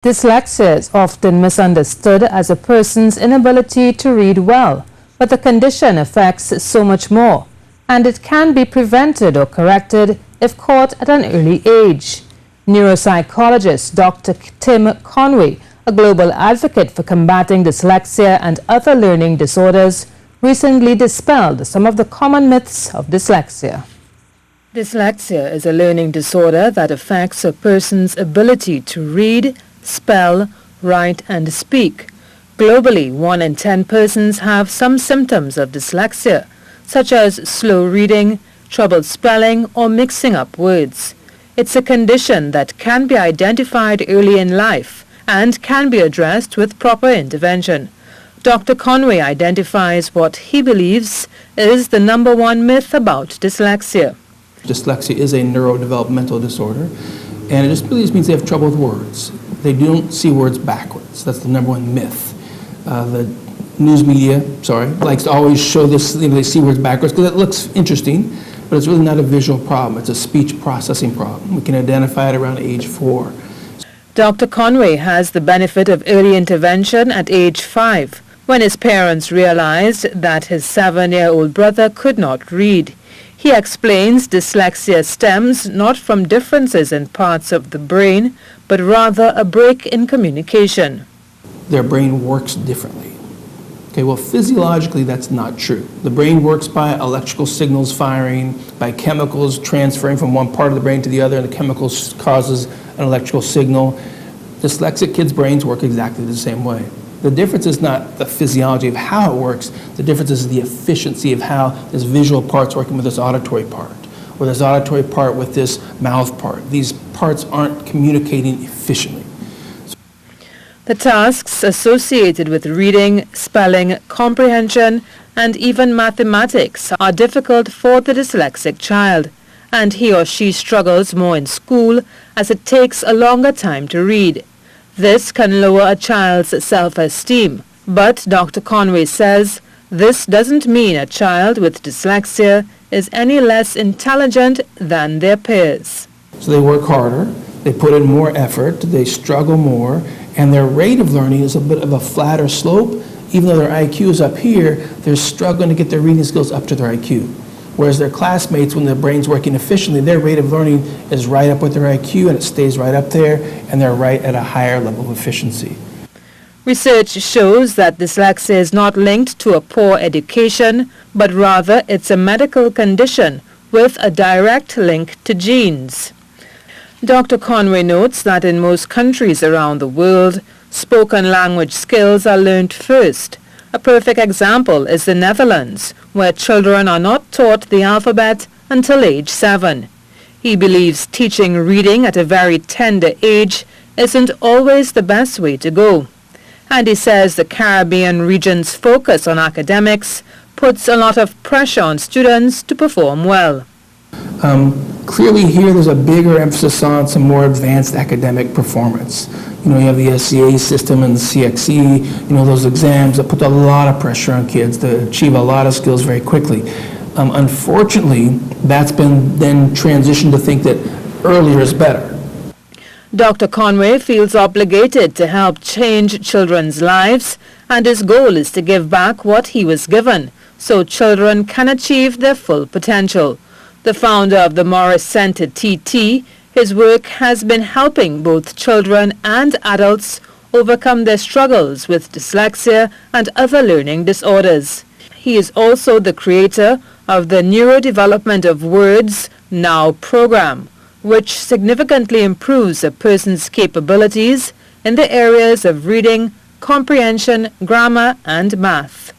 Dyslexia is often misunderstood as a person's inability to read well, but the condition affects so much more, and it can be prevented or corrected if caught at an early age. Neuropsychologist Dr. Tim Conway, a global advocate for combating dyslexia and other learning disorders, recently dispelled some of the common myths of dyslexia. Dyslexia is a learning disorder that affects a person's ability to read, spell, write and speak. Globally, 1 in 10 persons have some symptoms of dyslexia, such as slow reading, trouble spelling or mixing up words. It's a condition that can be identified early in life and can be addressed with proper intervention. Dr. Conway identifies what he believes is the #1 myth about dyslexia. Dyslexia is a neurodevelopmental disorder, and it just really means they have trouble with words. They don't see words backwards. That's the #1 myth. The news media, likes to always show this, they see words backwards because it looks interesting, but it's really not a visual problem. It's a speech processing problem. We can identify it around age 4. Dr. Conway has the benefit of early intervention at age 5, when his parents realized that his 7-year-old brother could not read. He explains dyslexia stems not from differences in parts of the brain, but rather a break in communication. Their brain works differently. Okay, well, physiologically, that's not true. The brain works by electrical signals firing, by chemicals transferring from one part of the brain to the other, and the chemicals causes an electrical signal. Dyslexic kids' brains work exactly the same way. The difference is not the physiology of how it works. The difference is the efficiency of how this visual part's working with this auditory part, or this auditory part with this mouth part. These parts aren't communicating efficiently. The tasks associated with reading, spelling, comprehension, and even mathematics are difficult for the dyslexic child, and he or she struggles more in school as it takes a longer time to read. This can lower a child's self-esteem, but Dr. Conway says this doesn't mean a child with dyslexia is any less intelligent than their peers. So they work harder, they put in more effort, they struggle more, and their rate of learning is a bit of a flatter slope. Even though their IQ is up here, they're struggling to get their reading skills up to their IQ. Whereas their classmates, when their brain's working efficiently, their rate of learning is right up with their IQ and it stays right up there, and they're right at a higher level of efficiency. Research shows that dyslexia is not linked to a poor education, but rather it's a medical condition with a direct link to genes. Dr. Conway notes that in most countries around the world, spoken language skills are learned first. A perfect example is the Netherlands, where children are not taught the alphabet until age 7. He believes teaching reading at a very tender age isn't always the best way to go. And he says the Caribbean region's focus on academics puts a lot of pressure on students to perform well. Clearly here there's a bigger emphasis on some more advanced academic performance. You have the SCA system and the CXE, those exams that put a lot of pressure on kids to achieve a lot of skills very quickly. Unfortunately, that's been then transitioned to think that earlier is better. Dr. Conway feels obligated to help change children's lives, and his goal is to give back what he was given, so children can achieve their full potential. The founder of the Morris Center TT, his work has been helping both children and adults overcome their struggles with dyslexia and other learning disorders. He is also the creator of the Neurodevelopment of Words Now program, which significantly improves a person's capabilities in the areas of reading, comprehension, grammar, and math.